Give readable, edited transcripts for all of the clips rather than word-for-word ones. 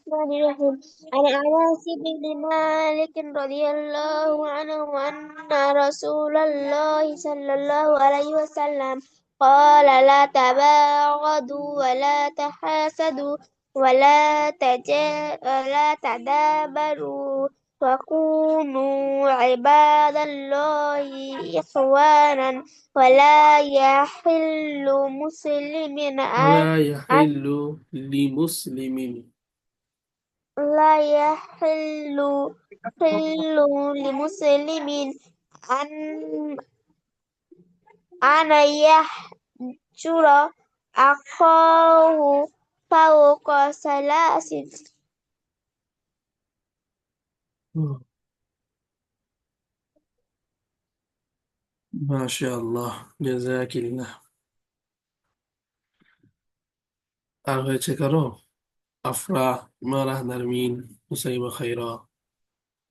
الرحمن الرحيم. عن أنس بن مالك رضي الله عنه أن رسول الله صلى الله عليه وسلم قال: لا تباغضوا ولا تحاسدوا ولا تدابروا وكونوا عباد الله إخوانا. ولا يحل مسلم ولا يحل لمسلم لا يحل حل لمسلم أن يهجر أخاه فوق ثلاث. ما شاء الله جزاك الله আর হয়েছে কারো আফরা মারাহ নারমিন হুসাইমা খাইরা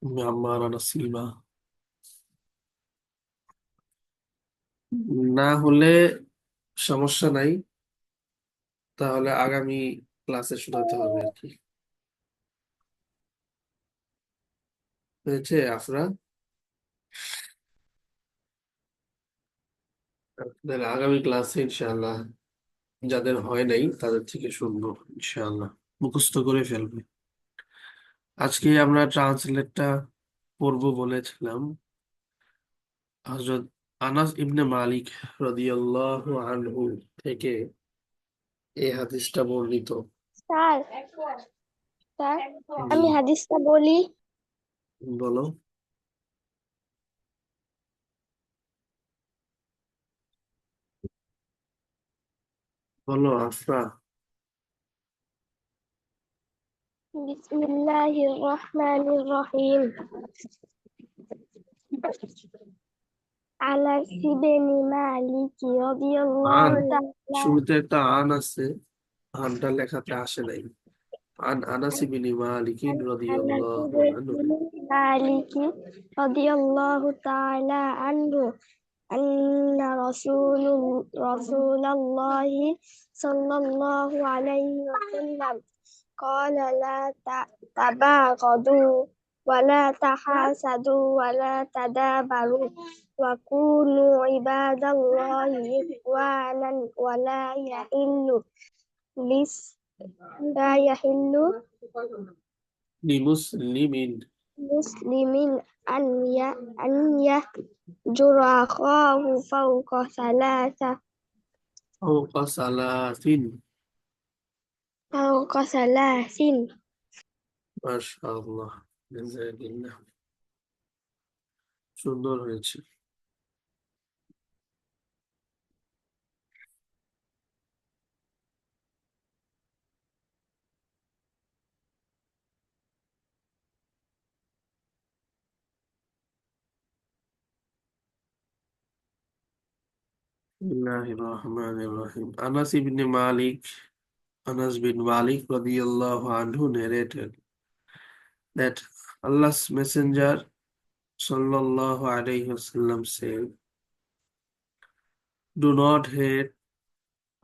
উম্মে আম্মারা নাসিমা না হলে সমস্যা নাই তাহলে আগামী ক্লাসে শোনাতে হবে আর কি হয়েছে আফরা তাহলে আগামী ক্লাসে ইনশাআল্লাহ যাদের হয় নাই তাদের থেকে শুনবো ইনশাআল্লাহ মুখস্থ করে ফেলবে আজকে আমরা ট্রান্সলেটটা পড়বো বলেছিলাম হযরত আনাস ইবনে মালিক রাদিয়াল্লাহু আনহু থেকে এই হাদিসটা বর্ণিত স্যার স্যার জি আমি হাদিসটা বলি। বলো বলো আফরা বিসমিল্লাহির রহমানির রহিম। আনাস ইবনে মালিক আন রাদিয়াল্লাহু তাআলা শুরুতে একটা আন আছে আনটা লেখাতে আসে নাই আন আনাস ইবনে মালিক أنس রাদিয়াল্লাহু আনহু بن مالك رضي الله تعالى عنه أن رسول الله صلى الله عليه وسلم قال: لا تباغضوا ولا تحاسدوا ولا تدابروا وكونوا عباد الله إخوانا. لا يحل লিমুসলিমিন مسلم أن يهجر أخاه فوق ثلاثة. ফাওকা সালাসিন فوق ثلاث. মাশাআল্লাহ জাযাকিল্লাহ সুন্দর হয়েছে বিসমিল্লাহির রহমানির রহিম Anas bin Malik radiyallahu anhu narrated that Allah's Messenger sallallahu alayhi wasallam said, "Do not hate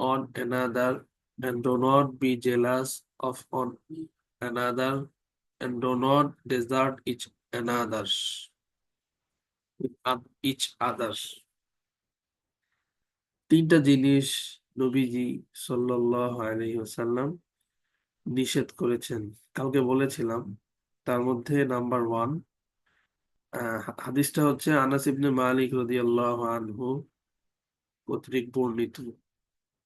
on another and do not be jealous of on another and do not desert each others." তিনটা জিনিস নবীজি সাল্লাল্লাহু আলাইহি ওয়াসাল্লাম নিষেধ করেছেন কালকে বলেছিলাম তার মধ্যে নাম্বার ওয়ান হাদিসটা হচ্ছে আনাস ইবনে মালিক রাদিয়াল্লাহু আনহু কর্তৃক বর্ণিত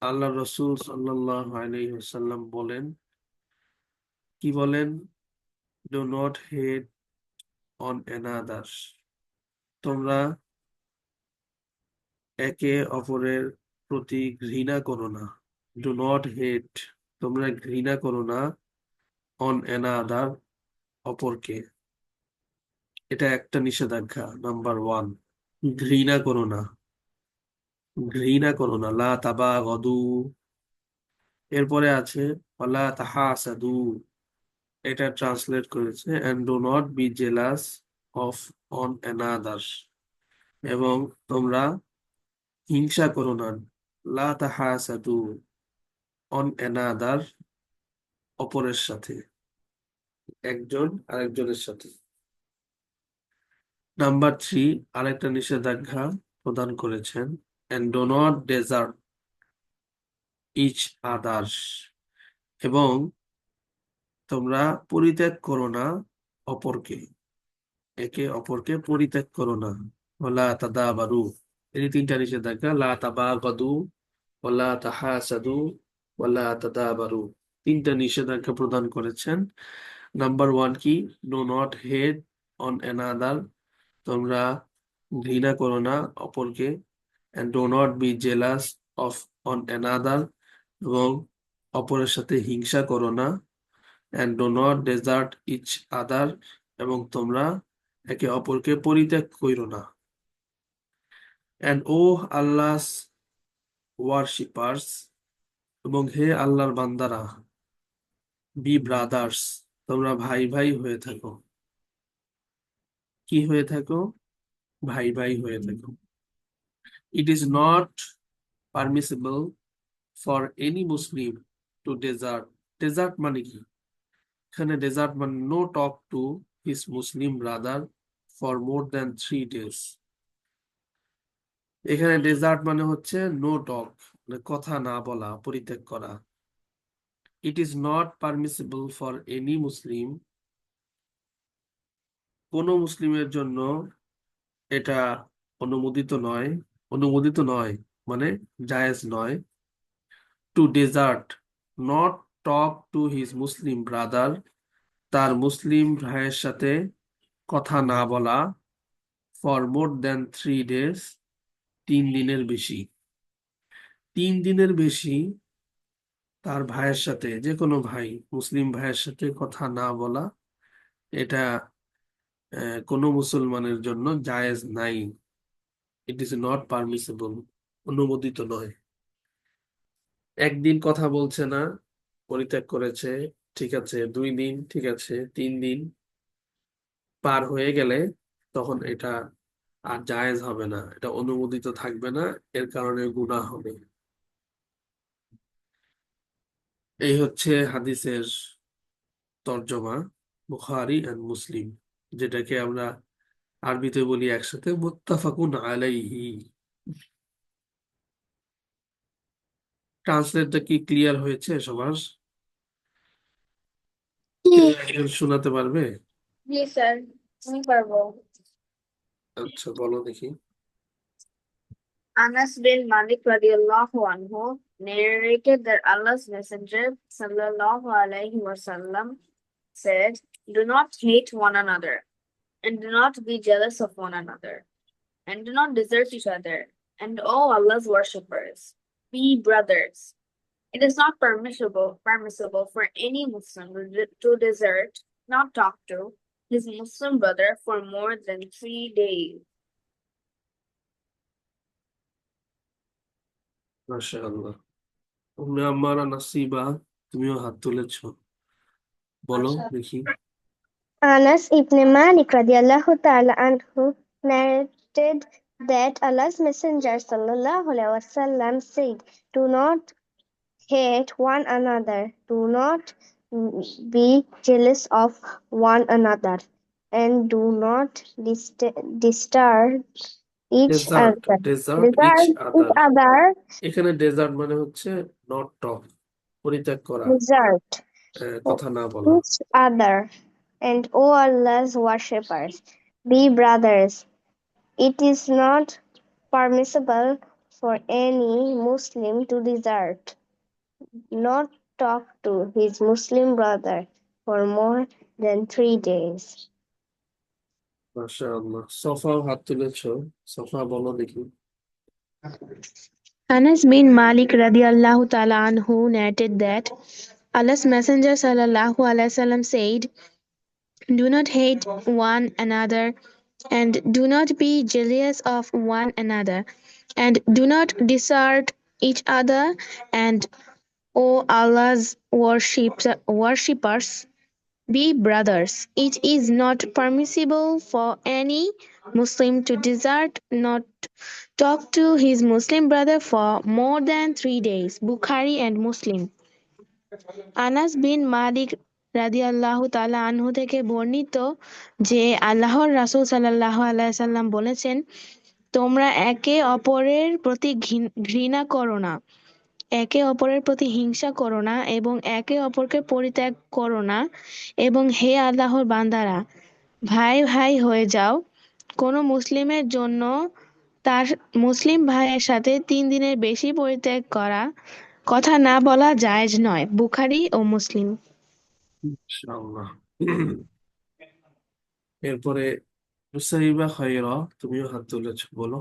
আল্লাহ রসূল সাল্লাল্লাহু আলাইহি ওয়াসাল্লাম বলেন কি বলেন do not hate one another তোমরা একে অপরের প্রতি ঘৃণা করো না ডু নট হেট তোমরা ঘৃণা করো না অন অ্যানাদার অপরকে এটা একটা নিষেধাজ্ঞা নাম্বার ওয়ান ঘৃণা করো না লা তাবাগাদু এরপরে আছে ওয়ালা তাহাসাদু এটা ট্রান্সলেট করেছে and do not be jealous of one another এবং তোমরা হিংসা করো না লা তাহাসাদু অন অ্যানাদার অপরের সাথে একজন আরেকজনের সাথে। নাম্বার 3, আরেকটা নিষেধাজ্ঞা প্রদান করেছেন, and do not desert each others, এবং তোমরা পরিত্যাগ করো না অপরকে, একে অপরকে পরিত্যাগ করো না। ওয়ালা তাদাবারু, এই তিনটা নিষেধাজ্ঞা, লা তাবাগাদু ওয়ালা তাহাসাদু ওয়ালা তাদাবারু, তিনটা নিষেধাজ্ঞা প্রদান করেছেন। নাম্বার 1 কি? Do not hate one another, তোমরা ঘৃণা করো না অপরকে, and do not be jealous of on another, এবং অপরের সাথে হিংসা করো না, and do not desert each other, এবং তোমরা একে অপরকে পরিত্যাগ কইরো না। and O Allah's worshippers, এবং হে আল্লাহর বান্দারা, বি ব্রাদার্স, তোমরা ভাই ভাই হয়ে থাকো। কি হয়ে থাকো? ভাই ভাই হয়ে থাকো। It is not permissible for any Muslim to desert. Desert মানে কি? এখানে ডেজার্ট মানে no talk to his Muslim brother for more than 3 days। এখানে ডেজার্ট মানে হচ্ছে নো টক, মানে কথা না বলা, পরিত্যাগ করা। It is not permissible for any Muslim, কোনো মুসলিমের জন্য এটা অনুমোদিত নয় মানে জায়েজ নয়, to desert, not talk to his Muslim brother, তার মুসলিম ভাইয়ের সাথে কথা না বলা, ফর মোর দ্যান 3 days, 3 দিনের বেশি। 3 দিনের বেশি তার ভাইয়ের সাথে, যে কোনো ভাই, মুসলিম ভাইয়ের সাথে কথা না বলা, এটা কোনো মুসলমানের জন্য জায়েজ নাই। ইট ইজ নট পারমিসিবল, অনুমোদিত নয়। একদিন কথা বলছে না, পরিত্যাগ করেছে, ঠিক আছে, 2 দিন, ঠিক আছে, 3 দিন পার হয়ে গেলে তখন এটা আর জায়েজ হবে না, এটা অনুমোদিত থাকবে না, এর কারণে গুনাহ হবে। এই হচ্ছে হাদিসের তর্জমা, বুখারী এন্ড মুসলিম, যেটাকে আমরা আরবিতে বলি একসাথে মুত্তাফাকুন আলাইহি। ট্রান্সলেটটা কি ক্লিয়ার হয়েছে সবার? কেউ একজন শোনাতে পারবে? জি স্যার, আমি পারবো। আচ্ছা, বলো দেখি। Anas bin Malik radiallahu anhu narrated that Allah's Messenger sallallahu alaihi wasallam said, "Do not hate one another, and do not be jealous of one another, and do not desert each other, and all Allah's worshippers, be brothers. It is not permissible for any Muslim to desert, not talk to, his Muslim brother for more than 3 days." মাশাআল্লাহ। উম্মে আম্মারা নাসিবা, তুমিও হাত তুলেছো, বলো দেখি। Anas ibn Malik radiallahu ta'ala anhu narrated that Allah's Messenger sallallahu alaihi wasallam said, "Do not hate one another, do not be jealous of one another, and do not disturb each desert, other. Desert each Desert each other, other, এখানে desert মানে হচ্ছে not টক, পরিত্যাগ করা, desert কথা না বলা। each other, and O Allah's worshippers, be brothers. It is not permissible for any Muslim to desert, not talk to his Muslim brother for more than 3 days. মাশাআল্লাহ। সফাও হাত তুলেছো, সফা বলো দেখি। Anas bin Malik radiallahu ta'ala anhu narrated that Allah's Messenger sallallahu alaihi wasallam said, "Do not hate one another, and do not be jealous of one another, and do not desert each other, and O Allah's worshippers, be brothers. It is not permissible for any Muslim to desert, not talk to his Muslim brother for more than 3 days." Bukhari and Muslim. Anas bin Malik রাদিয়াল্লাহু তাআলা আনহু থেকে বর্ণিত যে আল্লাহর রাসূল সাল্লাল্লাহু আলাইহি সাল্লাম বলেছেন, তোমরা একে অপরের প্রতি ঘৃণা করো না, একে অপরের প্রতি হিংসা করো না এবং একে অপরকে পরিত্যাগ করো না, এবং হে আল্লাহর বান্দারা, ভাই ভাই হয়ে যাও। কোনো মুসলিমের জন্য তার মুসলিম ভাইয়ের সাথে 3 দিনের বেশি পরিত্যাগ করা কথা না বলা জায়েজ নয়। বুখারী ও মুসলিম। ইনশাআল্লাহ। এরপরে নুসাইবা খায়রা, তুমিও হাত তুলেছো, বলো।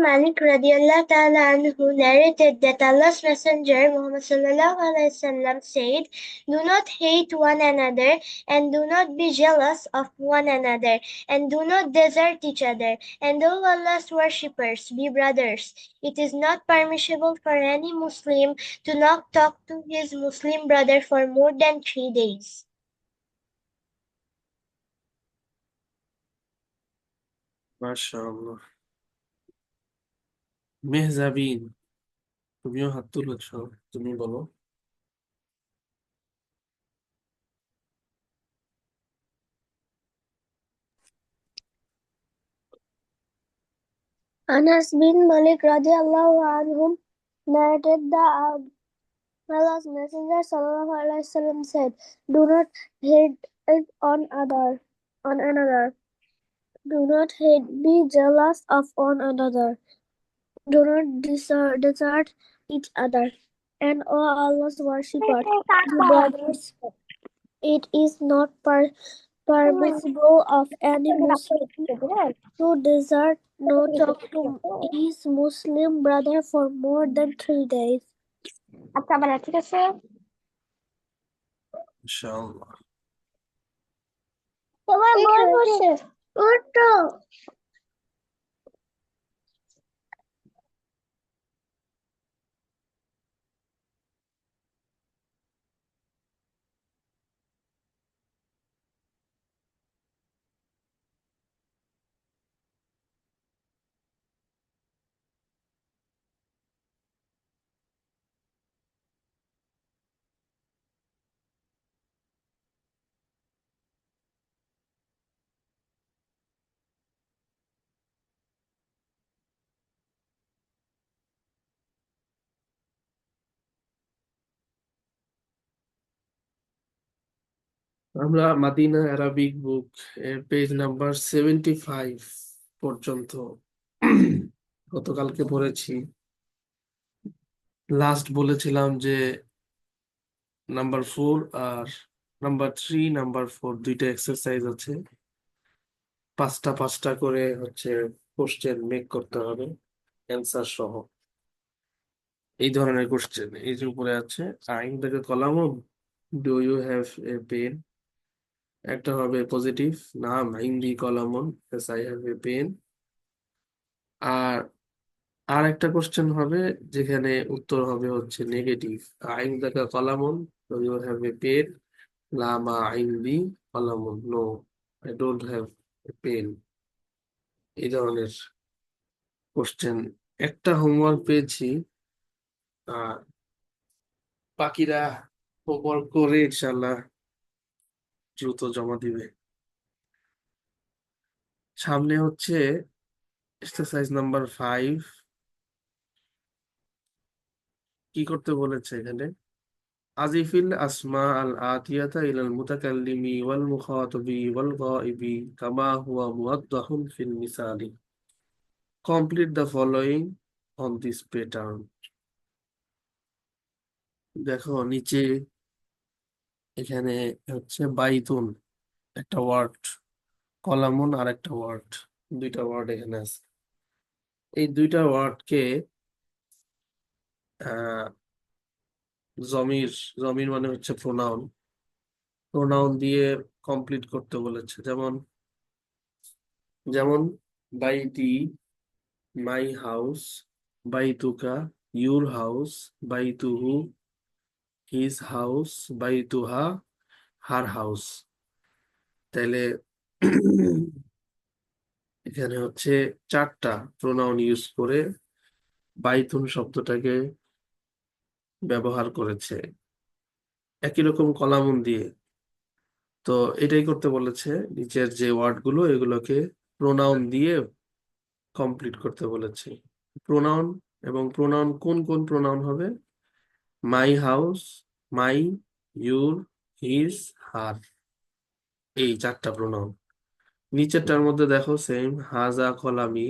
Malik radiallahu ta'ala anhu narrated that Allah's Messenger Muhammad sallallahu alaihi wasallam said, "Do not hate one another, and do not be jealous of one another, and do not desert each other, and all Allah's worshippers be brothers. It is not permissible for any Muslim to not talk to his Muslim brother for more than 3 days." মাশাআল্লাহ। মেহজাবিন, তুমিও হাত তুলেছো, তুমি বলো। Anas bin Malik radiallahu anhu narrated that Allah's Messenger sallallahu alaihi wasallam said, "Do not hate it on another. Do not hate, be jealous of one another. Do not desert each other. And all Allah's worshippers, the brothers, it is not permissible of any Muslim to desert no talk to his Muslim brother for more than 3 days." আচ্ছা আবার ঠিক আছে। ইনশাআল্লাহ। তোমার বই পড়ছে ওটো। আমরা Madina Arabic বুক এর পেজ নাম্বার 75 পর্যন্ত গতকালকে পড়েছি। লাস্ট বলেছিলাম যে নাম্বার 4 আর নাম্বার 3, নাম্বার 4 দুইটা এক্সারসাইজ আছে, 5টা 5টা করে হচ্ছে কোশ্চেন মেক করতে হবে অ্যান্সার সহ। এই ধরনের কোশ্চেন এই যে উপরে আছে, আইন থেকে কলাম, do you have a pen, একটা হবে পজিটিভ, নাম হিন্দি কলামন, yes I have a pen. আর আর একটা কোশ্চেন হবে যেখানে উত্তর হবে হচ্ছে নেগেটিভ, আইন দেখা কলামন, do you have a pen, লামা আইন্দি কলামন, no I don't have a pen. এই ধরনের কোশ্চেন একটা হোমওয়ার্ক পেয়েছি, আর বাকিরা হোমওয়ার্ক করে ইনশাল্লাহ দ্রুত জমা দিবে। সামনে হচ্ছে এক্সারসাইজ নাম্বার 5। কি করতে বলেছে এখানে? আজিফিল আসমা আল আতিয়াতা ইলাল মুতাকাল্লিমি ওয়াল মুখাতাবি ওয়াল গাইবি কামা হুয়া মুওয়াদ্দাহুন ফিল মিসালি। Complete the following on this pattern. দেখো নিচে এখানে হচ্ছে বাইতুন একটা ওয়ার্ড, কলামুন আর একটা ওয়ার্ড, দুইটা ওয়ার্ড এখানে আছে। এই দুইটা ওয়ার্ডকে আহ জমির, জমির মানে হচ্ছে প্রোনাউন, প্রোনাউন দিয়ে কমপ্লিট করতে বলেছে। যেমন যেমন বাইতি মাই হাউস, বাইতুকা ইউর হাউস, বাইতুহু হিজ হাউস, বাইতুহা হার হাউস। তাহলে এখানে হচ্ছে 4টা প্রোনাউন ইউজ করে বাইতুন শব্দটাকে ব্যবহার করেছে। একই রকম কলামন দিয়ে। তো এটাই করতে বলেছে, নিচের যে ওয়ার্ডগুলো এগুলোকে প্রোনাউন দিয়ে কমপ্লিট করতে বলেছে। প্রোনাউন, এবং প্রোনাউন কোন কোন প্রোনাউন হবে? My house, my, your, his, her, এই 4টা প্রোনাউন। নিচেরটার মধ্যে দেখো সেম, হাজা কলামি,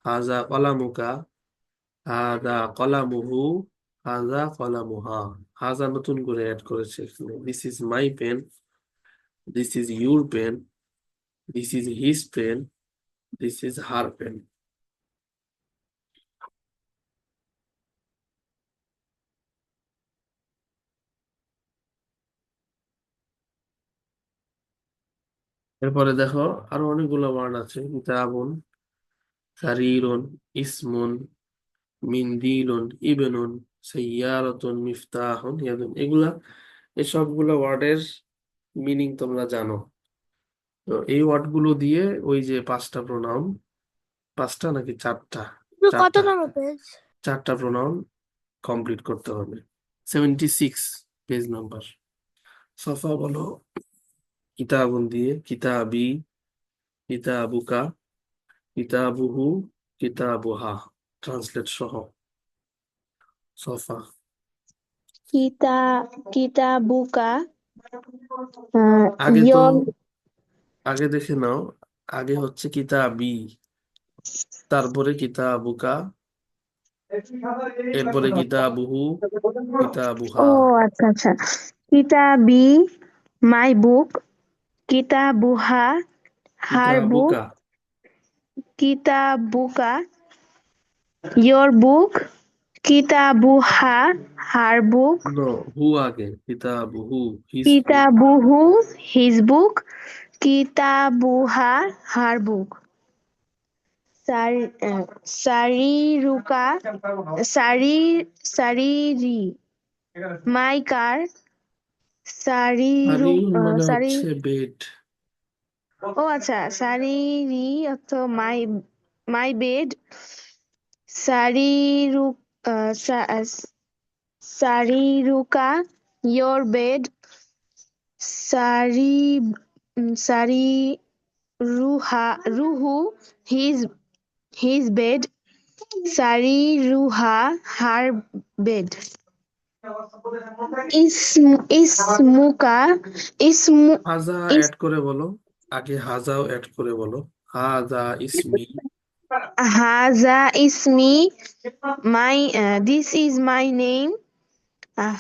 হাজা কলামুকা, হাদা কলামুহু, হাজা কলামুহা। হাজা নতুন করে অ্যাড করেছে এখানে। This is my pen, this is your pen, this is his pen, this is her pen. এরপরে দেখো আরো অনেকগুলো ওয়ার্ড আছে। কিতাবুন, সারিরুন, ইসমুন, মিন্দিলুন, ইবেনুন, সাইয়ারাতুন, মিফতাহুন, ইয়াদুন। এসবগুলো ওয়ার্ডের মিনিং তোমরা জানো। তো এই ওয়ার্ডগুলো দিয়ে ওই যে 5টা প্রোনাউন, 5টা নাকি 4টা, কত 4টা, নম্বর পেজ? 4টা প্রোনাউন কমপ্লিট করতে হবে। 76 পেজ নাম্বার। সফা বলো। কিতাবুন দিয়ে কিতাবি, কিতাবুকা, কিতাবুহু, কিতাবুহা, ট্রান্সলেট সহ। সফা। Kita kita buka আগে তো, your আগে দেখে নাও, আগে হচ্ছে কিতাবি, তারপরে কিতাবুকা, এরপরে কিতাবুহু, কিতাবুহা। oh আচ্ছা আচ্ছা kitabi my book kitabuha her book কিতাবুকা, kitabuka your book kitabuha her book no, হু আগে, কিতাবুহু, his book. kitabuhu his book kitabuha her book Sariruka Sariri my car সারি Sariru মানে Sari হচ্ছে বেড। ও আচ্ছা Sariri অর্থ my bed Sariru Sariruka your bed Sari Sari Ruhu his bed Sari Ruha her bed Ismuka Ismu হাজা is add করে বলো, আগে হাজাও add করে বলো। হাজা ইসমি, Haza ismi my this is my name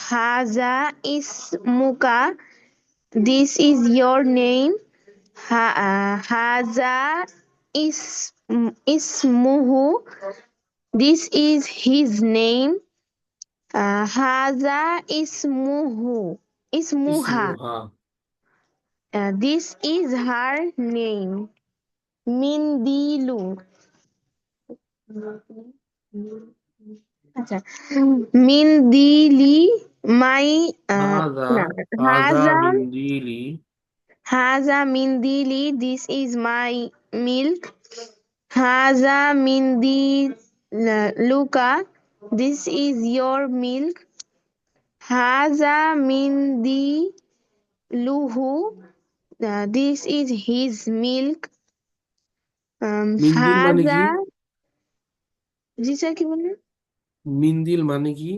Haza ismuka this is your name Haza ismuhu this is his name Haza ismuha ইসমুহা। this is her name Mindilu আচ্ছা মিন্দিলি মাই হাজা, না হাজা হাজা মিন্দিলি, হাজা মিন্দিলি দিস ইজ মাই মিল্ক হাজা মিন্দি লুকা দিস ইজ ইয়োর মিল্ক হাজা মিন্দি লুহু দিস ইজ হিজ মিল্ক মিন্দিল মানে হাজা কি? জি স্যার কি বললেন মিন্দিল মানে কি?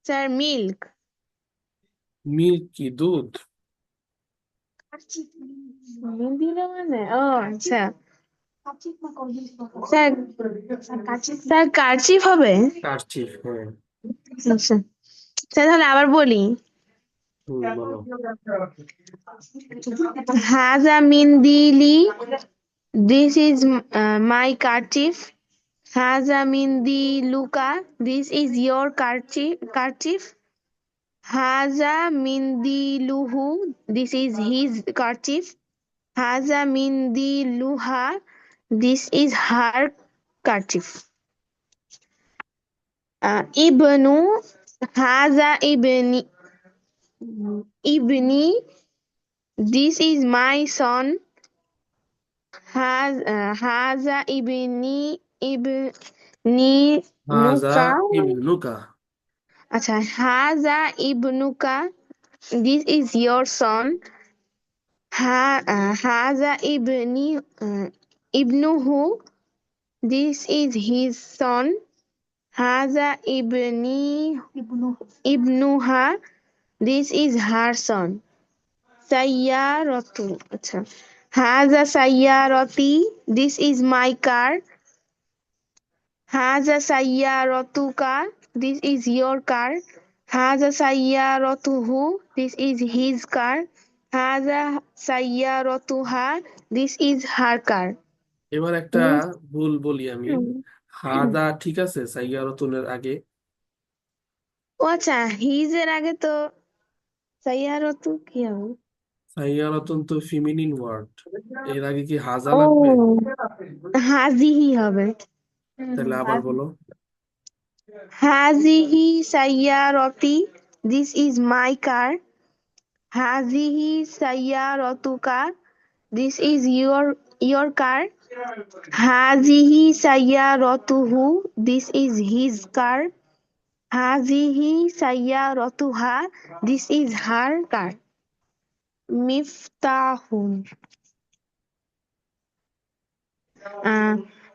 স্যার মিল্ক মিল্ক কি দুধ? মিন্দিল মানে ও আচ্ছা স্যার স্যার কারচিফ হবে কারচিফ, হ্যাঁ। আচ্ছা স্যার তাহলে আবার বলি বলো। হাজা মিন্দিলি দিস ইজ মাই কারচিফ হাজা মিন্দি লুকা দিস ইজ ইয়োর কারচিফ হাজা মিন্দি লুহু দিস ইজ হিজ কারচিফ হাজা মিন্দি লুহা this is her kerchief ibnu haza ibni this is my son haza ibni হাজা nuka ইবনুকা, আচ্ছা, হাজা ইবনুকা, this is your son. হাজা ibnuhu, this is his son. হাজা ibnuha, this is her son. সাইয়ারতু, আচ্ছা, হাজা সাইয়ারতি, this is my car. হাজা সাইয়ারতুকা, this is your car. হাজা সাইয়ারতুহু, this is his car. হাজা সাইয়ারতুহা, this is her car. এবার একটা ভুল বলি আমি। হাদা ঠিক আছে সাইয়ারতুনের আগে, ও আচ্ছা, হিজ এর আগে তো সাইয়ারতু কি হবে? সাইয়ারতুন তো ফিমিনিন ওয়ার্ড, এর আগে কি হাজা ও, লাগবে? হাজিহি হবে। তাহলে আবার বলো। হাজিহি সাইয়ারতি, this is my car. হাজিহি সাইয়ারতুকা, this is your car. হাজিহি সাইয়ারতুহু, this is his car. হাজিহি সাইয়ারতুহা, this is her car. মিফতাহুন,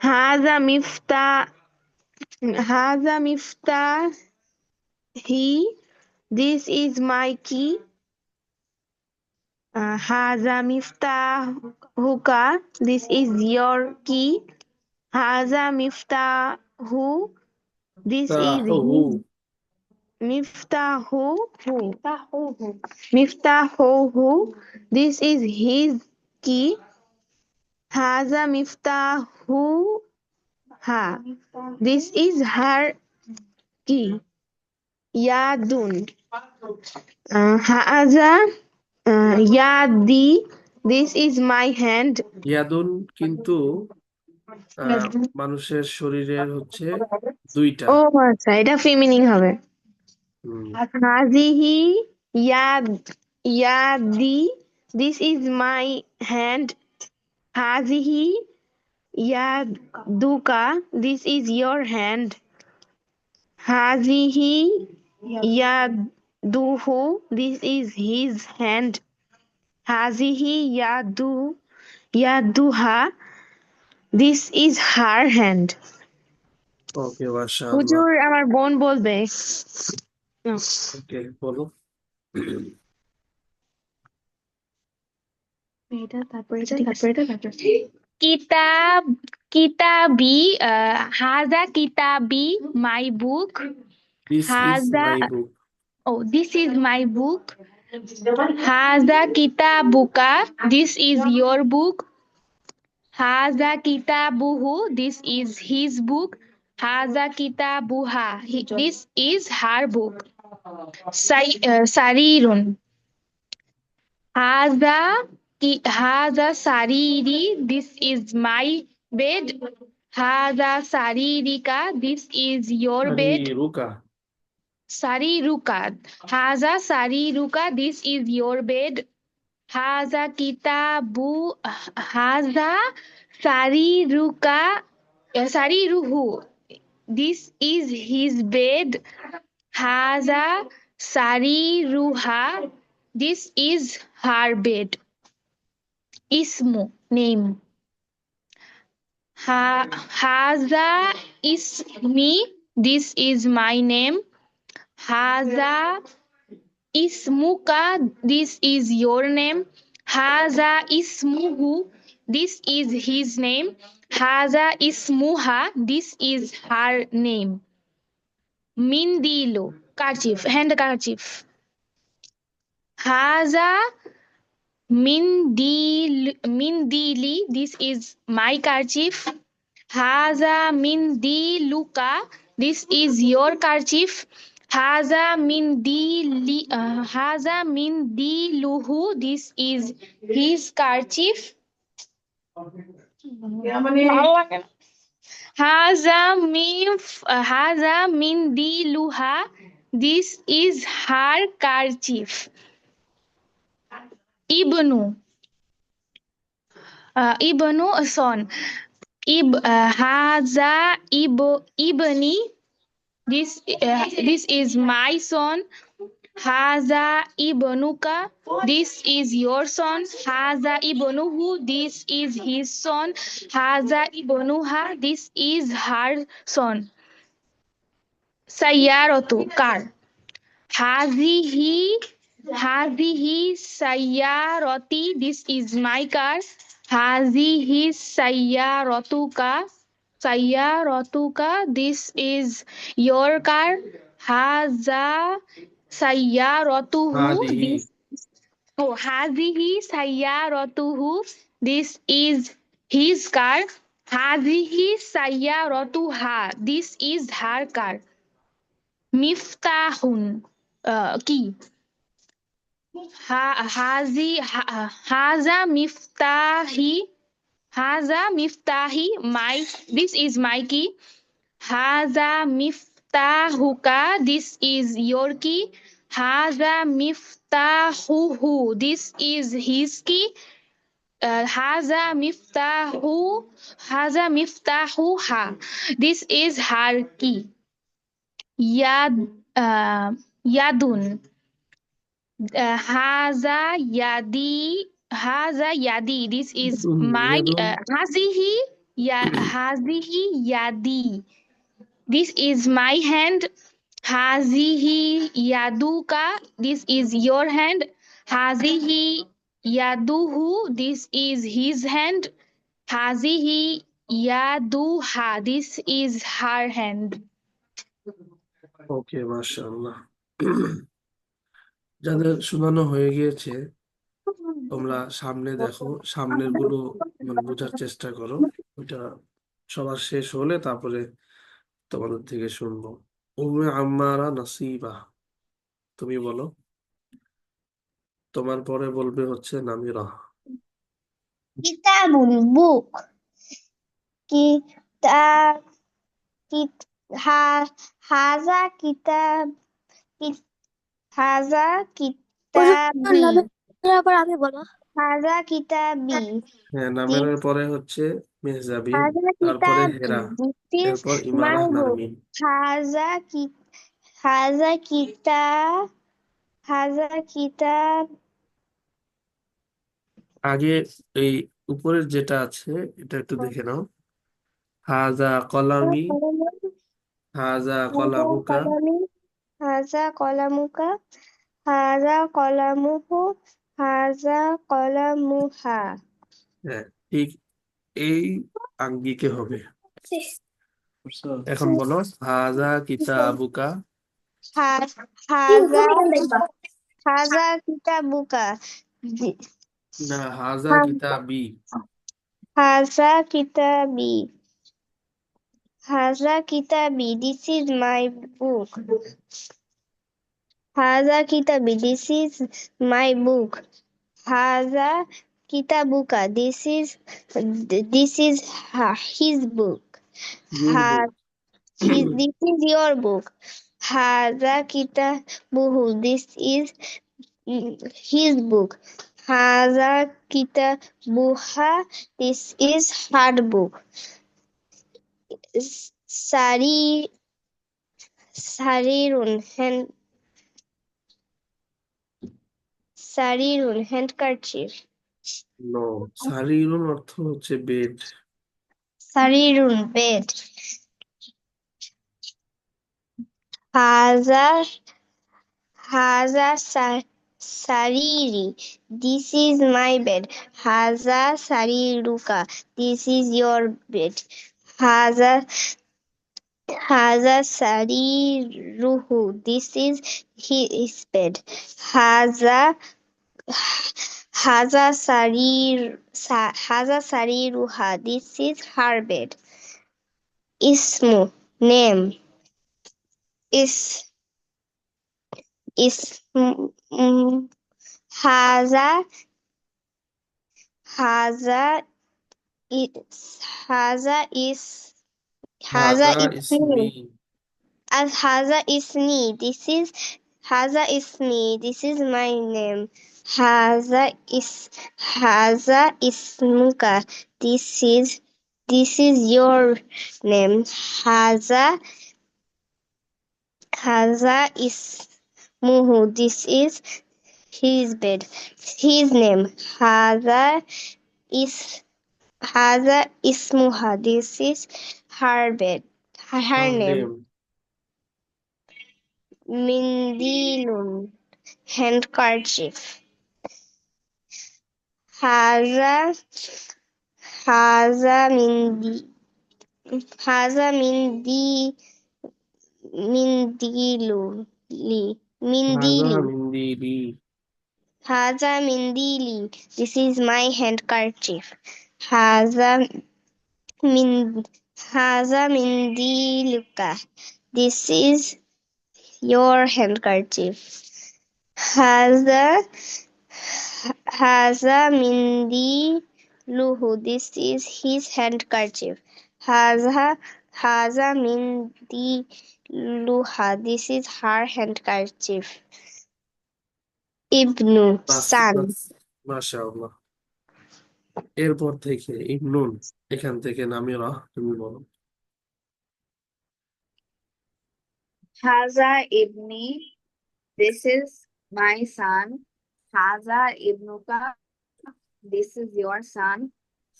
হাজা মিফতাহি, this is my key. হাজা মিফতাহুকা, this is your key. হাজা মিফতাহু, this is তাহু, his. Miftahuhu, this is his key. Haza miftahuha, this is her key. Yadun, haza yadi, this is my hand. ইয়াদুন কিন্তু মানুষের শরীরের হচ্ছে দুইটা। ও আচ্ছা, এটা ফেমিনিন হবে। হুম, হাজিহি ইয়াদি, this is my hand. হাজিহি ইয়াদুকা, this is your hand. হাজিহি ইয়াদুহু, this is his hand. হাজিহি ইয়াদুহা, this is her hand. ওকে মাশাআল্লাহ। হুজুর, আমার বোন বলবে। ওকে বলো। কিতাবি, হাজা কিতাবি, my book. দিস ইজ হাজা, মাই বুক। oh, this is my book. Haza kitabuka, this is your book. Haza kitabuhu, this is his book. Haza kitabuha, this is her book. Sarirun. Haza sariri, this is my bed. Haza saririka, this is your bed. রুকা, Sariruka. Haza sariruka, this is your bed. Haza kitabu, haza sariruka, sariruhu, this is his bed. Haza sariruha, this is her bed. Ismu, name. Haza ismi, this is my name. Haza ismuka, this is your name. Haza ismuhu, this is his name. Haza ismuha, this is her name. Mindilo, kerchief, handkerchief. Haza mindili, this is my kerchief. Haza mindiluka, this is your kerchief. Haza mindiluhu, this is his kerchief. Haza mindiluha, this is her kerchief. Ibnu, son. Haza ibni, This is my son. Haza ibnuka. This is your son. Haza ibnuhu. This is his son. Haza ibnuha. This is her son. Sayyaratu, car. Hazihi sayyarati. This is my car. Hazihi sayyaratuka. This is your car. Haza sayyaratuhu. হাদিহি Hazihi sayyaratuhu. This is his car. Hazihi sayyaratuha. This is her car. Miftahun, key. Haza miftahi. Haza miftahi. This is my key. Haza miftahuka. This is your key. Haza miftahuhu. This is his key. Haza miftahuha. This is her key. Yadun. Haza yadi. This is my ইয়াদুন hazihi yadi. This is my hand. Hazihi yaduka. This is your hand. Hazihi yaduhu. This is his hand. Hazihi yaduha. This is her hand. ওকে, মাশাআল্লাহ। যাদের শোনানো হয়ে গিয়েছে তোমরা সামনে দেখো, সামনের গুলো মানে বোঝার চেষ্টা করো। ওটা সবার শেষ হলে তারপরে তোমাদের থেকে শুনবো। উম্মে আম্মারা নাসিবা, তুমি বলো। তোমার পরে বলবে হচ্ছে নামিরা। কিতাবুন, বুক। কিতাব, হাজা কিতাব, হাজা কিতাবি, আমি বলো। হাজা কিতাবি, হ্যাঁ, নামের পরে হচ্ছে মেহজাবিন, হাজা তারপরে কিতাবি, হেরা, দিস ইজ এরপর মাই ইমারাহ, বুক। নারমিন। হাজা কিতাব, আগে এই উপরের যেটা আছে এটা একটু দেখে নাও। হাজা কলামি, হাজা কলামুকা। হাজা কলামুকা, হাজা কলামুহু, হাজা কলামুহা। হ্যাঁ, ঠিক এই আঙ্গিকে হবে। এখন বলো হাজা কিতাবুকা। হাজা হাজা কিতাবুকা, না, হাজা কিতাবি। হাজা কিতাবি, হাজা কিতাবি, দিস ইজ মাই বুক। হাজা কিতাবি, দিস ইজ মাই বুক। হাজা kitabuka, this is his book. Your book. This is your book. Haza kitabuhu, this is his book. Haza kitabuha, this is her book. Sarirun, handkerchief. No, সারিরুন অর্থ হচ্ছে bed. Sarirun, bed. Haza sariri, this is my bed. Haza sariruka, this is your bed. Haza sariruhu, this is his bed. Haza sariruha, this is her bed. Ismu, name. Haza ismi. Haza ismi, this is my name. Haza ismuka, this is your name. Haza Haza ismuhu. This is his bed. His name. is Haza ismuha. This is her bed. Her Her name. name. Mindilun. Handkerchief. Haza Haza mindi. Haza mindilu. Haza Mindili. mindili. Haza mindili. This is my handkerchief. Haza mindiluka. This is your handkerchief. Haza mindiluhu. This is his handkerchief. Haza mindiluha. This is her handkerchief. Ibnu, bus son. বাস মাশাআল্লাহ। এরপর থেকে ইবনুন, এখান থেকে নামিরা তুমি বলো। Haza ibni, this is my son. Haza ibnuka, this is your son.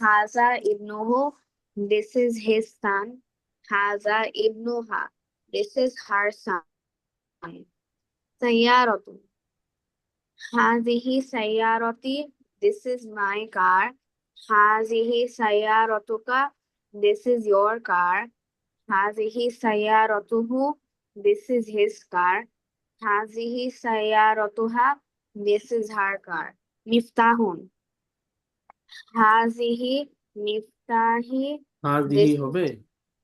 Haza ibnuhu, this is his son. Haza ibnuha, this is her son. Sayyaratu, hazihi sayyarati, this is my car. Hazihi sayyaratuka, this is your car. Hazihi sayyaratuhu, this is his car. Hazihi sayyaratuha, this is her car. Miftahun, hazihi miftahi, হাদিহি this হবে,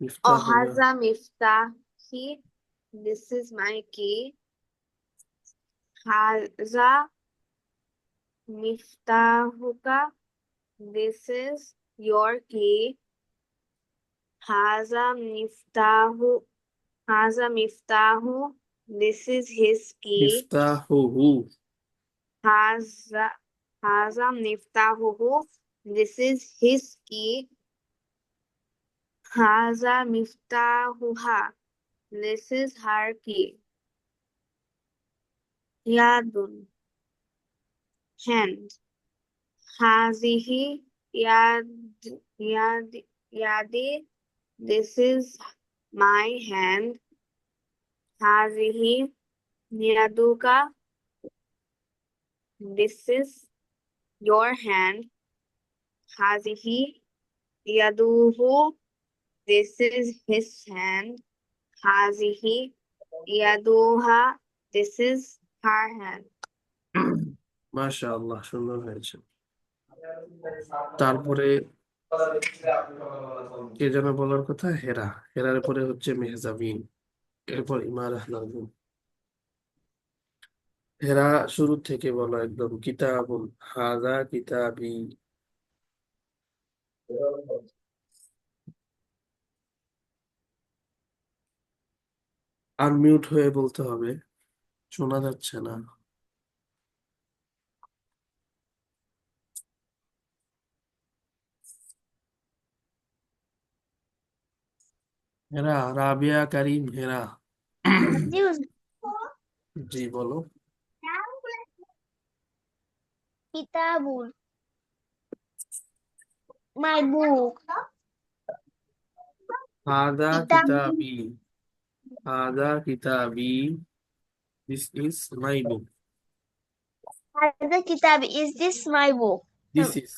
মিফতাহ হবে। haza miftahi, this is my key. Haza miftahuka, this is your key. Haza miftahu, this is his key. মিফতাহুহু। Haza miftahuhu, this is his key. Haza miftahuha, this is her key. Yadun, hand. Hazihi yadi, this is my hand. Hazihi yaduka, this is your hand. Hazihi yaduhu, this is his hand. Hazihi yaduha, this is her hand. মাশাআল্লাহ, সুন্দর হয়েছে। তারপরে কে যেন বলার কথা, হেরা। হেরার পরে হচ্ছে মেহজাবিন, এরপর ইমারাহ নাজুম। হেরা শুরু থেকে বলো একদম। কিতাবুন, হাযা কিতাবি। আনমিউট হয়ে বলতে হবে, শোনা যাচ্ছে না। হেরা, রাবিয়া কারিম হেরা। জি বলো। Kitabun. My book. হাযা Kitabun. কিতাবি। হাযা কিতাবি, this is my book. Haza kitab. Is this my book? This is.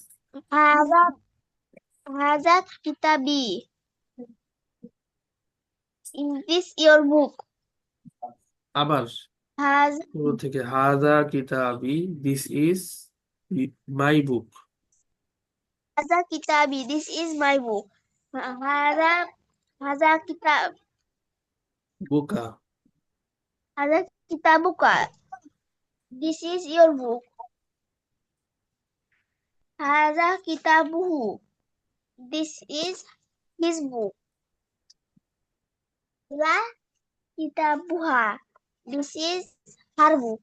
Haza kitabi. Is this your book? আবার Haza শুরু থেকে, হাযা কিতাবি, this is my book. kitabi. This is my book. Haza kitab. বুকা। Haza kitabuka. This is your book. Haza kitabuhu. This is his book. Haza kitabuha. This is her book.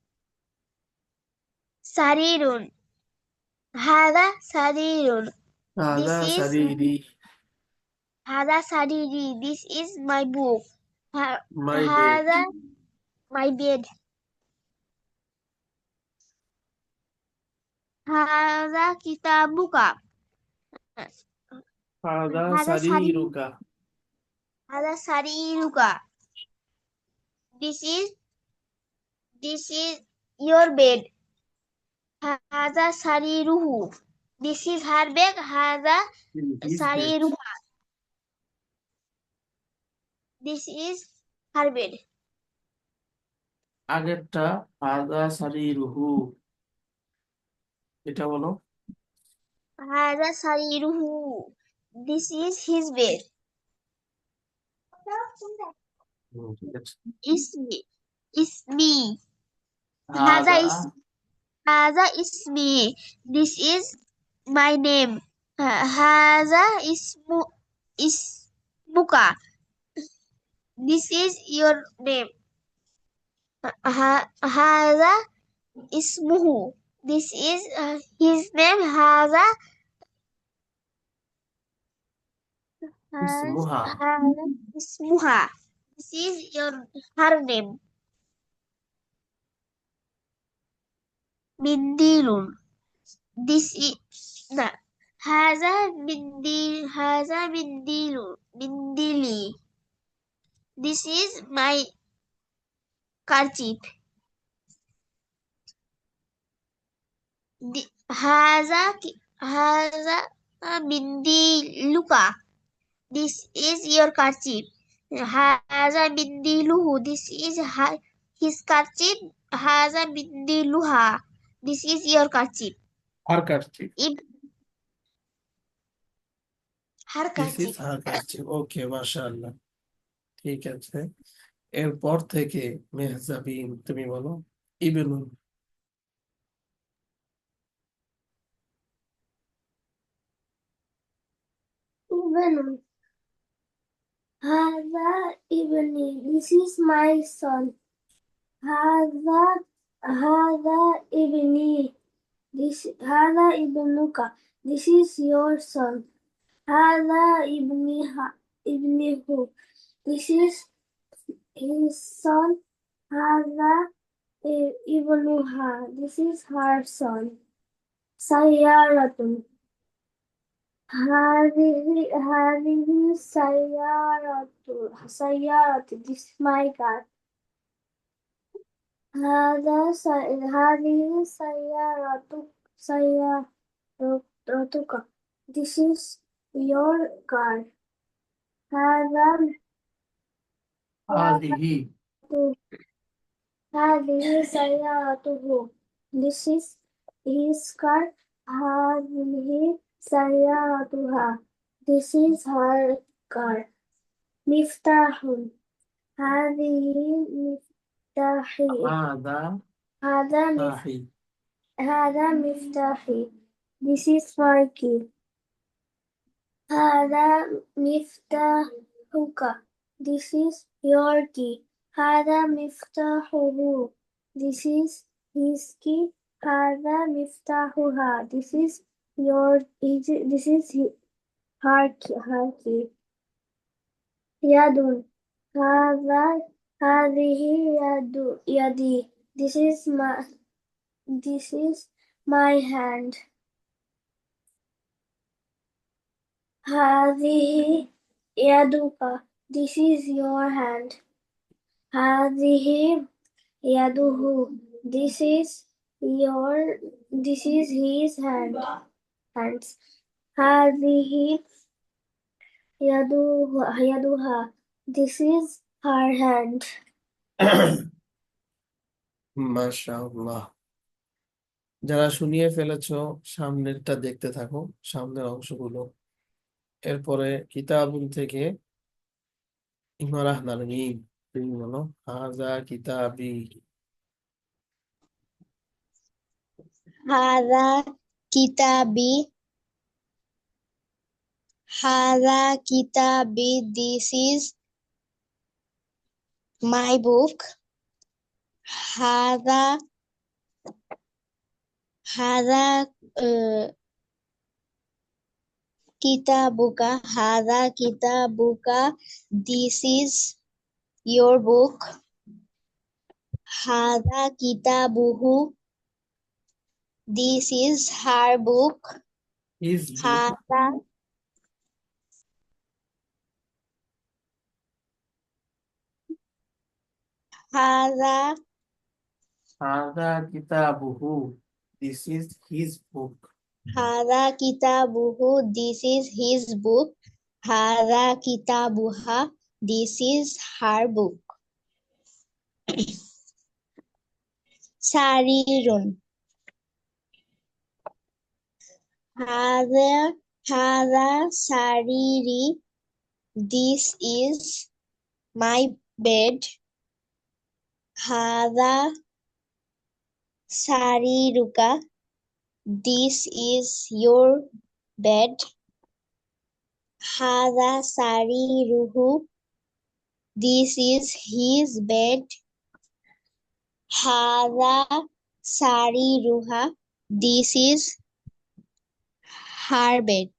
Sarirun. Haza sarirun. হাযা This is সারিরি, Haza sariri. This is my book. My bed. Haza my bed. هذا كتابك. هذا هذا سريرك. هذا سريرك. This is your bed. هذا سريره. This is her bed. هذا His bed. سريرها. This is her bed. আগেরটা হাদা সারিরুহু, এটা বলো। هذا سريره. This is his bed. ঠিক আছে। اسمي. হাদা هذا اسمي. This is my name. هذا اسمك. This is your name. هذا اسمه. This is his name. هذا ইসমুহা। هذا اسمها. This is her name. منديل. This is هذا منديلي. This is my kerchief. هذا منديلك. This is your kerchief. هذا منديله. This is his kerchief. هذا منديلها. This is your kerchief. আর কাটছি। Her this is kerchief. হার কাটছি। ওকে, মাশাআল্লাহ। ঠিক আছে, এরপর থেকে মেহজাবিন তুমি বলো। ইবনুন। Ibn. هذا ابني. This is my son. هذا ابني. هذا ابنك. This is your son. هذا ابنه. This is his son. هذا ابنها. This is her son. سيارة. هذه سيارة. This is my car. هذه سيارتك. This is your car. هذه سيارته. This is his car. هذه سيارتها. This is her car. مفتاح. هذه مفتاحي. هذا مفتاحي. This is my key. هذا مفتاحك. This is your key. هذا مفتاحه. This is his key. هذا مفتاحها. This is her key. يد. هذه يدي. This is my hand. هذه يدك. This is your hand. هذه يده. This is his hands. هذه يدها. This is her hand. মাশাআল্লাহ। যারা শুনিয়ে ফেলেছো সামনেরটা দেখতে থাকো, সামনের অংশগুলো। এরপরে কিতাবুন থেকে ইমারাহ নারমিন তুমি বলো। হাজা কিতাবি। هذا كتابي. هذا كتابي. This is my book. هذا كتابك. هذا كتابك. This is your book. Hada kitabuhu. This is her book. His book. Hada Hada Hada kitabuhu. This is his book. Hada kitabuhu. This is his book. Hada kitabuha. This is her book. Sarirun. Hada sariri. This is my bed. Hada sariruka. This is your bed. Hada sariruhu. This is his bed. Hada sariruha. This is her bed.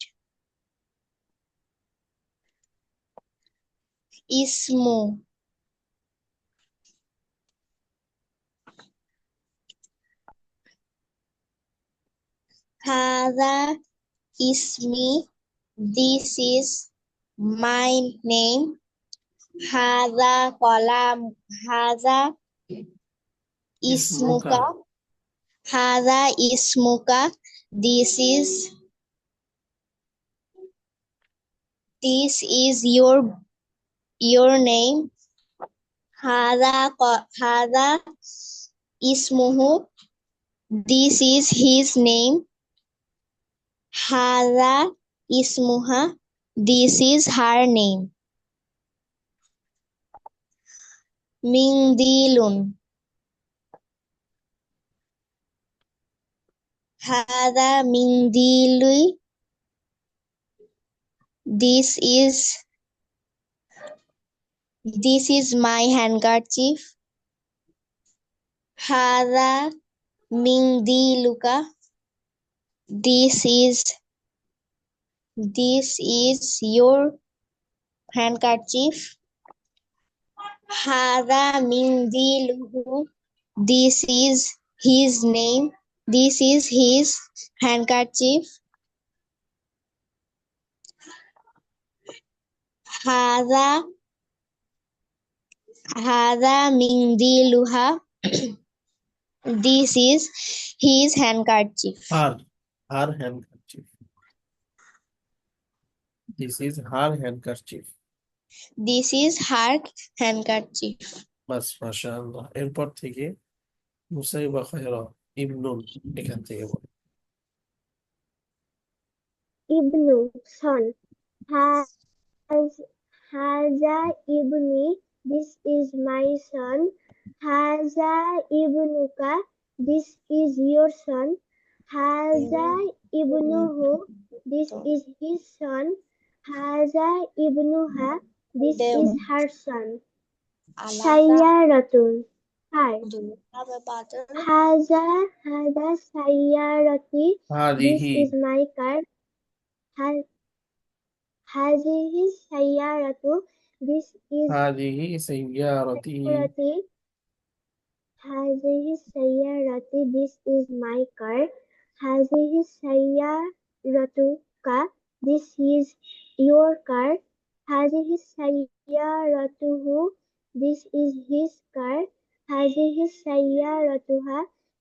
Ismu. Hada ismi. This is my name. Hada qalam. Hada ismuka. Hada ismuka. This is your name. Hada ismuhu. This is his name. Hada ismuha. This is her name. Mindilun. Hada mindili. This is my handkerchief. Hada mindiluka. This is your handkerchief. Hada mindiluhu. This is his name. This is his handkerchief. Hada mindiluha. This is his handkerchief. Her handkerchief. This is her handkerchief. This is her handkerchief. বাস মাশাআল্লাহ। এরপর থেকে মুসাইবা খায়রা ইবনুন এখান থেকে বলো। Ibnu, son. Haza ibni. This is my son. Haza ibnuka. This is your son. Haza ibnuhu. This is his son. Haza ibnuha. This is her son. Sayyaratun. Hi. Haza sayyarati. This is my car. Hazihi sayyaratu. This is هذه سيارتي. Hazihi sayyarati. This is my car. Hazihi sayyaratuka. This is your car. Hazihi sayyaratuhu. This is his car. Hazihi sayyaratuha.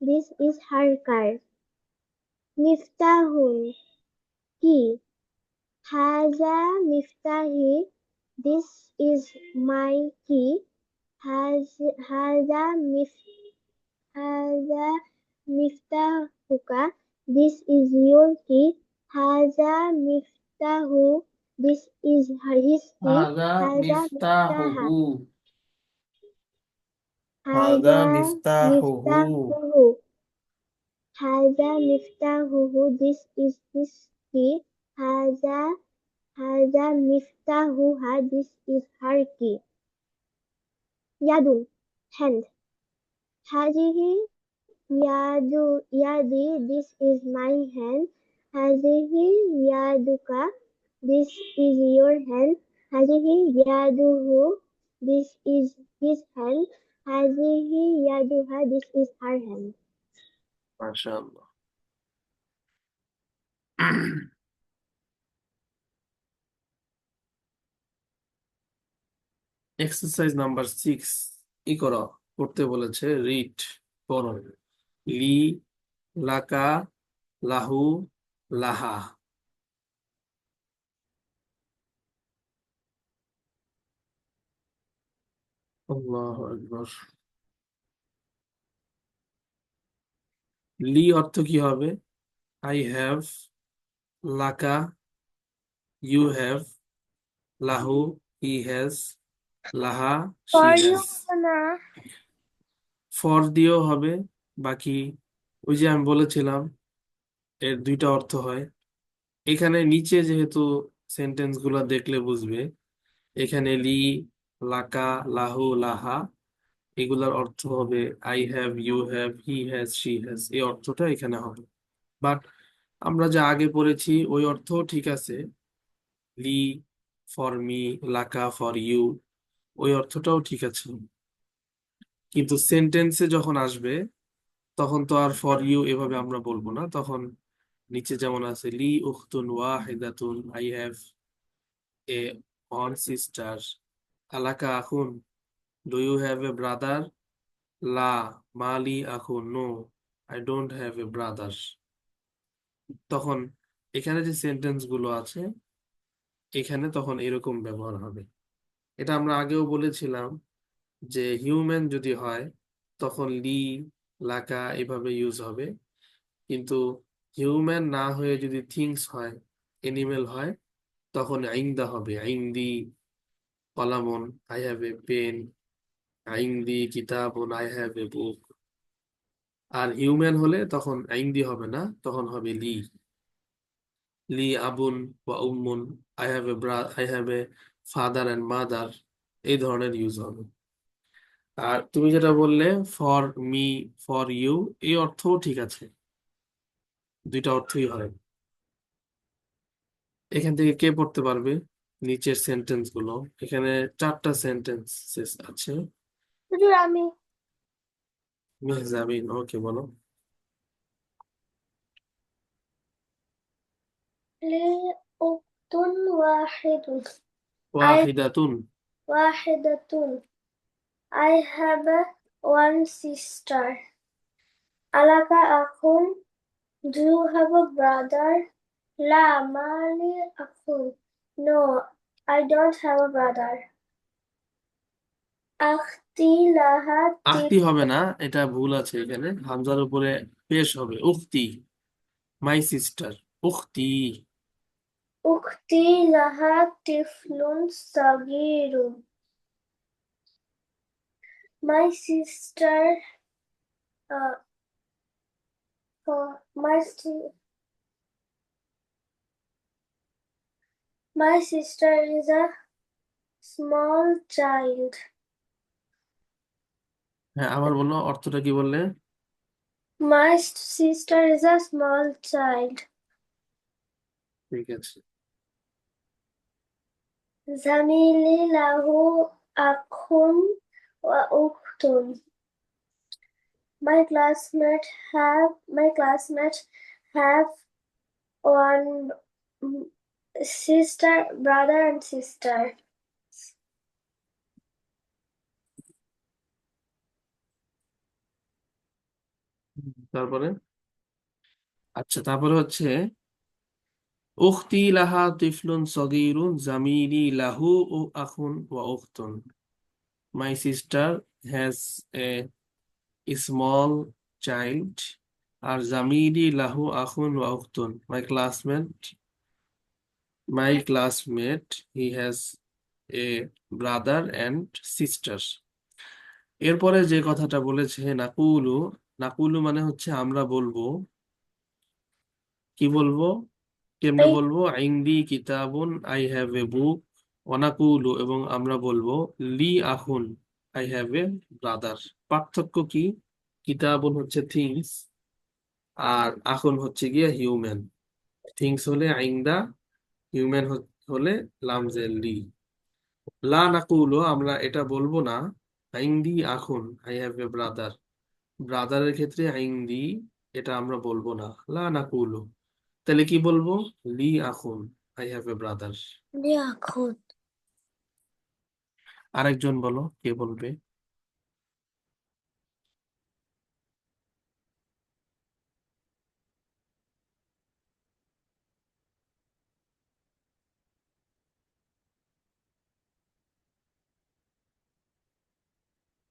This is her car. Miftahun. Key. Haza miftahi. This is my key. Haza miftahuka. This is your key. Haza miftahu. This is his key. هذا مفتاحه. Haza هذا مفتاحه. Haza miftahuhu. This is his key. Haza miftahuha. This is her key. Yadun, hand. Hazihi yadi. This is my hand. Hazihi yaduka. This is your hand. Hazihi yaduhu. This is his hand. هذه يدها. This is her hand. মাশাআল্লাহ। Exercise number 6 করো, করতে বলেছে। Read, পড়ো। লি, লাকা, লাহু, লাহা। আল্লাহু আকবার। লি অর্থ কি হবে? আই হ্যাভ, লাকা ইউ হ্যাভ, লাহু হি হ্যাজ, লাহা শি For you, হ্যাজ। না। ফর দিয়েও হবে। বাকি ওই যে আমি বলেছিলাম এর দুইটা অর্থ হয়। এখানে নিচে যেহেতু সেন্টেন্স গুলা দেখলে বুঝবে, এখানে লি, লাকা, লাহু, লাহা এগুলার অর্থ হবে I have, you have, he has, she has. এই অর্থটা এখানে হবে। বাট আমরা যা আগে পড়েছি ওই অর্থও ঠিক আছে। লি ফর মি, লাকা ফর ইউ, ওই অর্থটাও ঠিক আছে। কিন্তু সেন্টেন্সে যখন আসবে তখন তো আর ফর ইউ এভাবে আমরা বলবো না। তখন নিচে যেমন আছে লি উখতুন ওয়াহিদাতুন, I have a one sister. আলাকা আখুন, do you have a brother? লা মালি আখুন, no I don't have a brother. তখন এখানে যে সেন্টেন্স গুলো আছে এখানে তখন এরকম ব্যবহার হবে। এটা আমরা আগেও বলেছিলাম যে হিউম্যান যদি হয় তখন লি, লাকা এভাবে ইউজ হবে। কিন্তু হিউম্যান না হয়ে যদি থিংস হয়, এনিমেল হয়, তখন আইন্দা হবে। আইন্দি কলামন, আই হ্যাভ এ পেন। আইন্দি কিতাবুন, আই হ্যাভ এ বুক। আর হিউম্যান হলে তখন আইন্দি হবে না, তখন হবে লি। লি আবুন বা উম্মুন, I have a father and mother. এই ধরনের ইউজ হবে। আর তুমি যেটা বললে ফর মি, ফর ইউ, এই অর্থও ঠিক আছে। দুইটা অর্থই হয়। এখান থেকে কে পড়তে পারবে নিচের সেন্টেন্স গুলো? এখানে 4টা সেন্টেন্স আছে। হুজুর, আমি। মেহজাবিন, ওকে বলো। لي أخت I ওয়াহিদাতুন, واحدة. I have one sister. ألك أخ? Do you have a brother? لا ما لي أخ. No, I don't have a brother. أختي لها আখতি হবে না, এটা ভুল আছে। এখানে হামজার উপরে পেশ হবে উখতি, my sister, উখতি। أختي لها طفل صغير. My sister, uh, my sister is a small child. হ্যাঁ, আবার বলো, অর্থটা কি বললে? My sister is a small child. ঠিক আছে। زميلي له أخ وأخت. My classmates have one brother and sister. তারপরে আচ্ছা, তারপরে হচ্ছে উখতি লাহা তিফলুন সগীরুন জামিলি লাহু ও আখুন ওয়া উখতুন। My sister has a small child. আর জামিলি লাহু আখুন ওয়া উখতুন, my classmate he has a brother and sister. এরপরে যে কথাটা বলেছে নাকুলু, নাকুলু মানে হচ্ছে আমরা বলবো। কি বলবো, কেমনে I বলবো? ইনদি কিতাবুন, আই হ্যাভ এ বুক। অনাকুলু, এবং আমরা বলবো লি আখুন, আই হ্যাভ এ ব্রাদার। পার্থক্য কি? কিতাবুন হচ্ছে থিংস, আর আখুন হচ্ছে গিয়ে হিউম্যান। থিংস হলে আইন্দা, হিউম্যান হলে লামজে লি। লা নাকুলু, আমরা এটা বলবো না। আইন্দি আখুন, আই হ্যাভ এ ব্রাদার। ব্রাদারের ক্ষেত্রে আইন্দি এটা আমরা বলবো না, লা নাকুলু। তাহলে কি বলবো? লি আখুন, আই হ্যাভ এ ব্রাদার। ليأخذ. আরেকজন বলো, কে বলবে?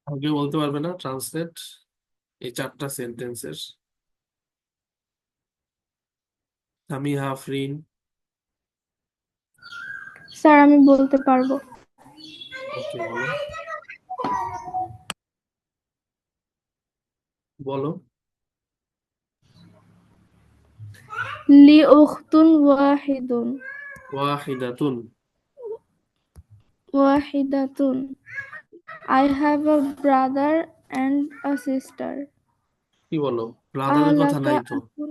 আর কেউ বলতে পারবে না ট্রান্সলেট এই 4টা সেন্টেন্সের? সামিহা, আফরিন? স্যার আমি বলতে পারবো। ওকে, বলো বলো। লি উখতুন ওয়াহিদুন। ওয়াহিদাতুন। ওয়াহিদাতুন। I have a brother and a sister. কি বলো? ব্রাদারের কথা আলাকা নাই তো। আকুন।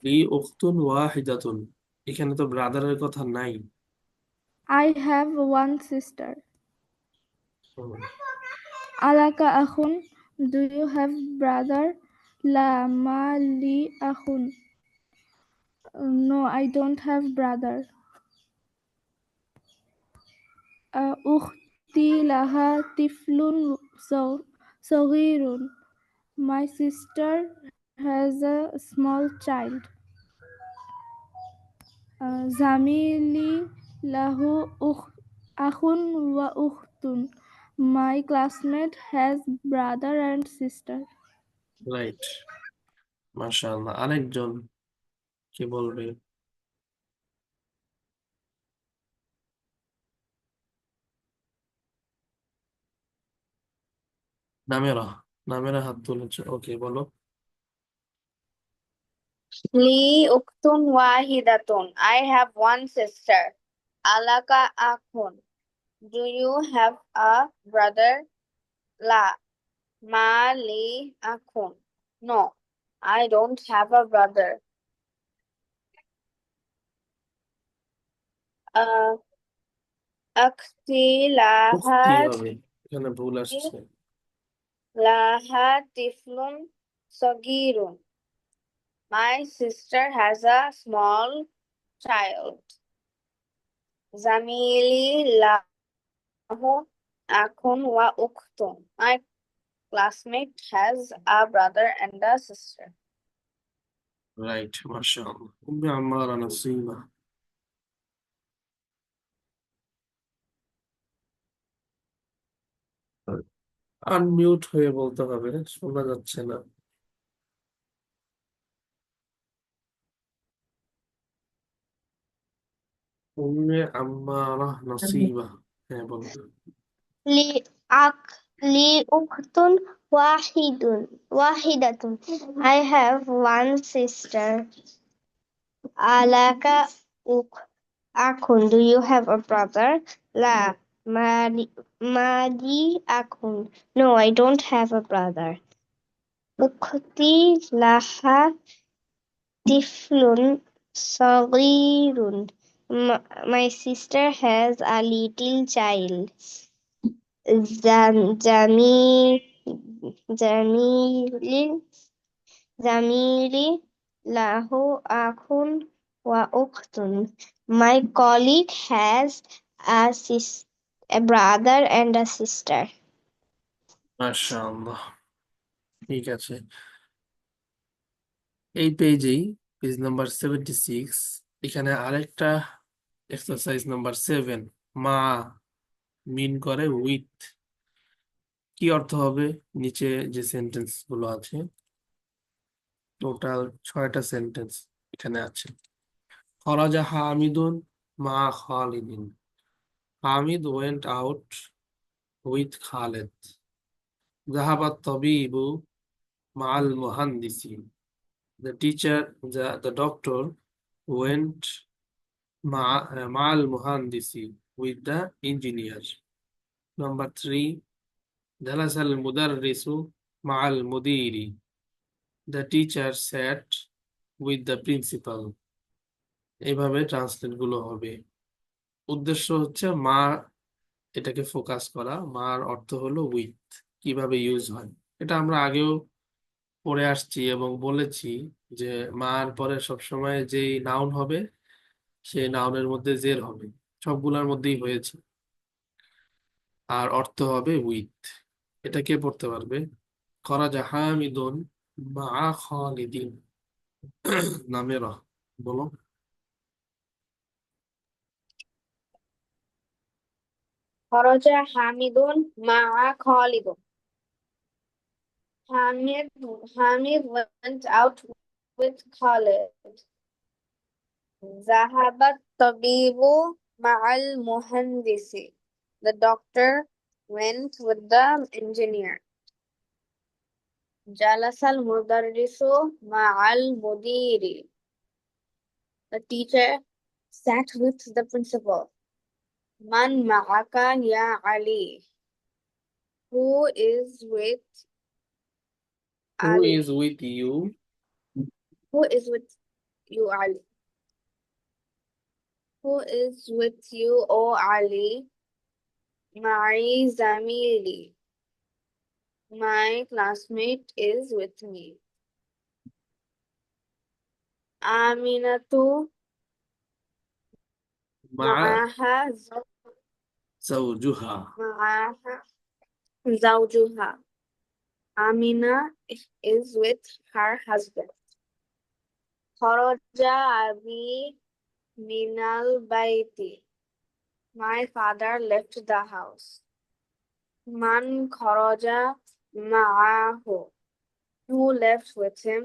লি উখতুন ওয়াহিদাতুন, এখানে তো ব্রাদারের কথা নাই। I have one sister. Hmm, Alaka akhun. Do you have brother? La ma li akhun. No, I don't have brother. Ukhti laha tiflun saghirun. My sister has a small child. Zamili lahu akhun wa ukhtun. My classmate has brother and sister. Right, মাশাআল্লাহ। আরেকজন কে বলবে? নামেরা, নামেরা হাত তুলেছে, ওকে বলো। Li uktun wahidatun. I have one sister. Alaka akhun. Do you have a brother? La. Ma li akhun. No, I don't have a brother. Uh, Akhti উখতি laha হবে, এখানে ভুল আসছে। laha tiflun sagirun. My sister has a small child. Zamili lahu akhun wa uktun. My classmate has a brother and a sister. Right, মাশাআল্লাহ। Umme আম্মারা, Nasima? Unmute হয়ে বলতে হবে, শোনা যাচ্ছে না। উম্মে আম্মারা, নাসিমা? হ্যাঁ, বলো। لي أخت واحدة. I have one sister. ألك أخ. Do you have a brother? لا. ما لي أخ. No, I don't have a brother. أختي لها طفل صغير. My sister has a little child. جميل زميلي له أخ وأخت. My colleague has a brother and a sister. মাশাআল্লাহ, ঠিক আছে। এই পেজেই, পেজ নাম্বার 76, এখানে আরেকটা exercise number 7, মা মিন করে with. কি অর্থ হবে? নিচে যে সেন্টেন্স গুলো আছে, টোটাল 6টা সেন্টেন্স এখানে আছে। খরাজা হামিদুন মা খালিদিন। Hamid went out with Khaled. জাহাবাত তবিবু মাল মুহান্দিসি। The teacher, the doctor went ma'al muhandisi, with the engineer. Number 3, jalasa al mudarrisu ma'al mudiri. The teacher sat with the principal. এইভাবে ট্রান্সলেট গুলো হবে। উদ্দেশ্য হচ্ছে মা এটাকে ফোকাস করা। মার অর্থ হলো উইথ, কিভাবে ইউজ হয়। এটা আমরা আগেও পড়ে আসছি এবং বলেছি যে মার পরে সবসময় যেই নাউন হবে সেই নাউনের মধ্যে জের হবে, সবগুলোর মধ্যেই হয়েছে, আর অর্থ হবে উইথ। এটা কে পড়তে পারবে? খরাজা হামিদুন মা খালিদিন নামেরা, বলো। খরজা হামিদুন মা'a খালিদুন। Hamid went out with Khalid. Zahabat tabibu ma'al muhandisi. The doctor went with the engineer. Jalasal mudarrisu ma'al mudiri. The teacher sat with the principal. Man ma'aka ya Ali. Who is with Who Ali? is with you? Who is with you, Ali? Who is with you, O Ali? Ma'i Zamili. My classmate is with me. Aminatu مع ma'aha زوجها. zawjuha. Amina is with her husband. Kharaja abi minal baiti. My father left the house. Man kharaja ma'ahu. Who left with him?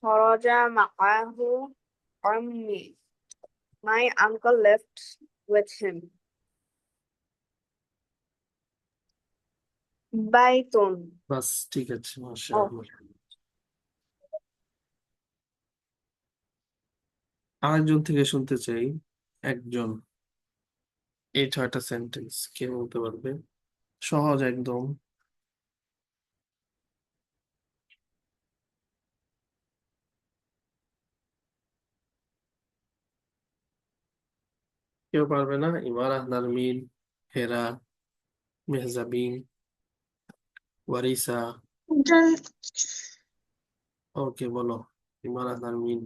Kharaja ma'ahu ammi. My uncle left with him. Baitun. বাস, ঠিক আছে, মাশাআল্লাহ। আরেকজন থেকে শুনতে চাই, একজন, এই 6টা সেন্টেন্স কে বলতে পারবে? সহজ একদম। কেউ পারবে না? ইমারা, নারমিন, হেরা, মেহজাবিন, ওয়ারিসা। ওকে, বলো। ইমারা, নারমিন।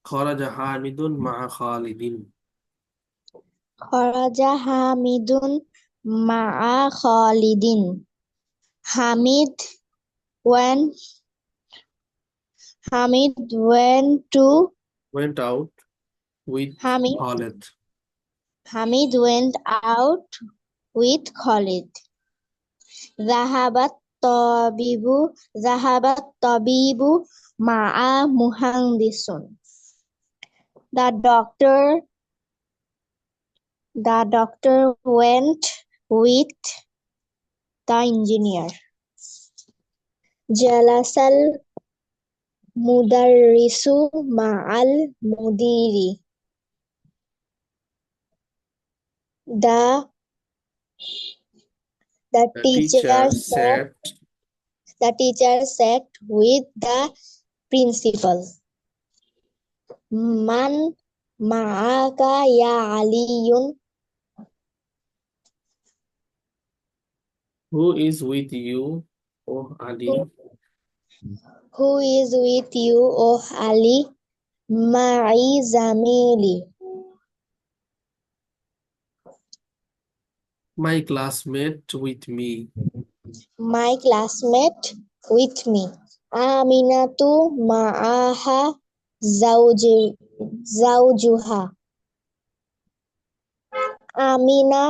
খরাজা হামিদুন মা খালিদিন। খরাজা হামিদুন মা'a খালিদিন. Hamid went to Went out with Hamid Khalid. Hamid went out with Khalid. ذهبت طبيب مع مهندس. The doctor went with the engineer. جلس المدرس مع المدير. The teacher sat with the principal. Man ma'aka ya Aliyun. Who is with you, O Ali? Who is with you, O Ali? Ma'i Zamili. My classmate with me. My classmate with me. Aminatu ma'aha zawjuha. Amina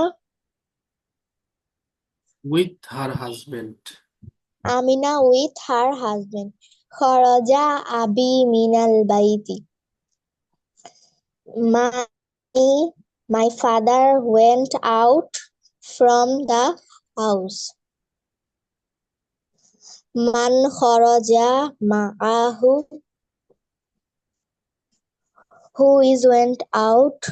With her husband. with her husband. Kharaja abi minal baiti. My father went out from the house. Man kharaja ma'ahu. Who is went out?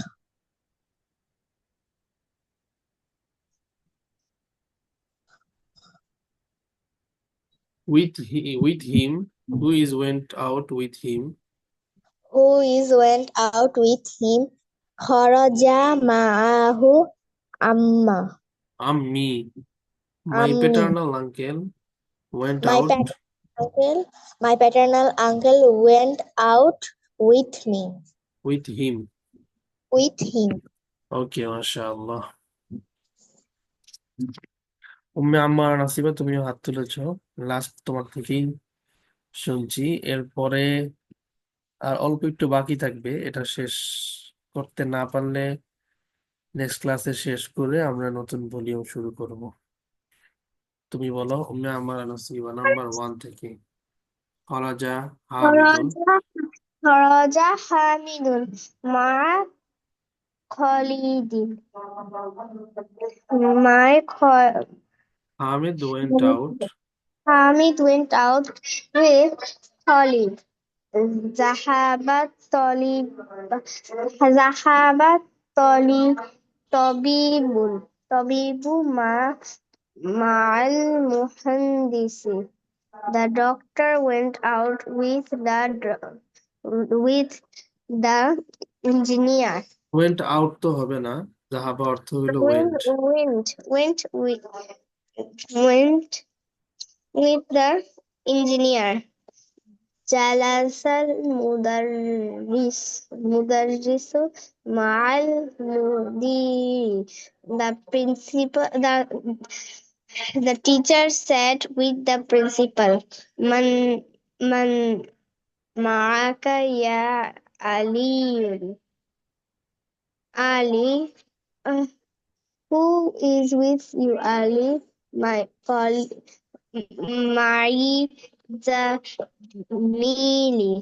With him. Who is went out with him? Who is went out with him? kharaja ma'ahu amma. Ammi. My Ammi. paternal uncle went My out paternal uncle went out with me. with him. With him. ওকে, মাশাআল্লাহ। উম্মে আম্মার নাসিবা, তুমিও হাত তুলেছো। Last তোমার থেকেই শুনছি। এরপরে আর অল্প একটু বাকি থাকবে, এটা শেষ করতে না পারলে নেক্সট ক্লাসে শেষ করে আমরা নতুন ভলিউম শুরু করব। তুমি বলো উম্মে আম্মার নাসিবা নাম্বার 1 থেকে। খরাজা হামিদুন। খরাজা হামিদুন মা খলিদিন। My Hamid went out Hamid went out with Khalid. ذهبت طالب ذهبت طبيب مع المهندس. The doctor went out with the engineer. went out তো হবে না, যাহাবা অর্থ হইলো went। Went with the engineer. جلس المدرس مع المدير. The teacher sat with the principal. من معك يا علي. Ali. Who is with you, Ali? My Jamili.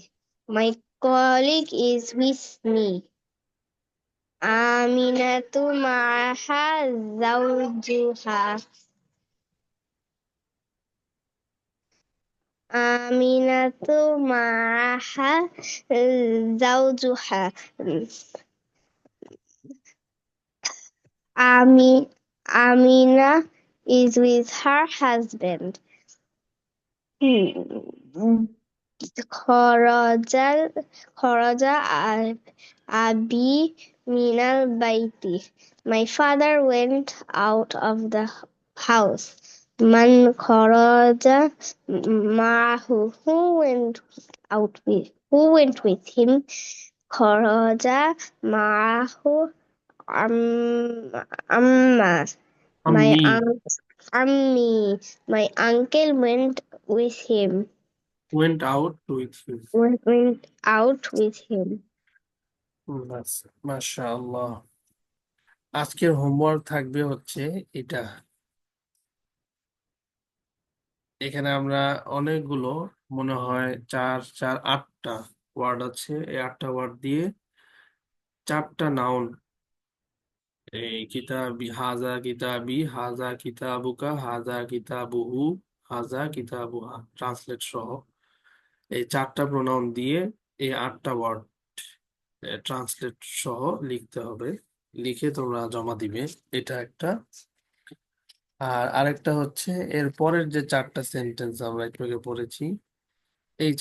My colleague is with me. Aminatu ma'aha zawjuha. Aminatu ma'aha zawjuha. Amina is with her husband. Kharaja Abi minal baiti. My father went out of the house. Man kharaja ma'ahu. Who went with him? Kharaja ma'ahu amma. Ammi. My uncle went with him. went out with him। Went out with him. বাস, মাশাআল্লাহ। আজকের homework থাকবে হচ্ছে এটা। এখানে আমরা অনেকগুলো, মনে হয় 4 4 8টা ওয়ার্ড আছে। এই 8টা ওয়ার্ড দিয়ে 4টা নাউন, এই কিতাবি, হাজা কিতাবি, হাজা কিতাবুকা, হাজা কিতাবুহু, হাজা কিতাবুহা, ট্রান্সলেট সহ এই 4টা প্রোনাউন দিয়ে এই 8টা ওয়ার্ড ট্রান্সলেট সহ লিখতে হবে। লিখে তোমরা জমা দিবে। এটা একটা। আর আরেকটা হচ্ছে এর পরের যে 4টা সেন্টেন্স আমরা একটু আগে পড়েছি, এই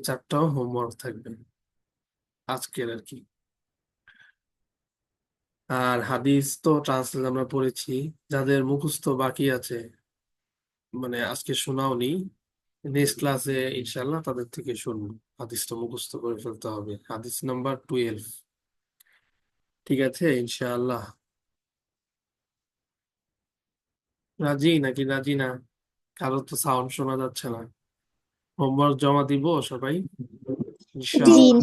4টাও হোমওয়ার্ক থাকবে আজকের আর কি। আর হাদিস তো ট্রান্সলেট আমরা পড়েছি। যাদের মুখস্থ বাকি আছে, মানে আজকে শোনাওনি, নেক্সট ক্লাসে ইনশাল্লাহ তাদের থেকে শুনবো। হাদিস তো মুখস্থ করে ফেলতে হবে, হাদিস নাম্বার 12। ঠিক আছে ইনশাআল্লাহ। রাজি নাকি রাজি না? কারো তো সাউন্ড শোনা যাচ্ছে না। হোমওয়ার্ক জমা দিব সবাই ইনশাআল্লাহ।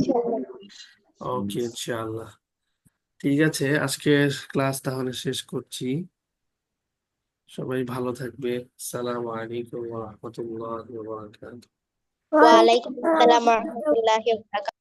ওকে ইনশাআল্লাহ। ঠিক আছে, আজকের ক্লাস তাহলে শেষ করছি। সবাই ভালো থাকবে। আসসালামু আলাইকুম ওয়া রাহমাতুল্লাহি ওয়া বারাকাতুহু। ওয়ালাইকুম আসসালাম ওয়া রাহমাতুল্লাহি ওয়া বারাকাতুহু।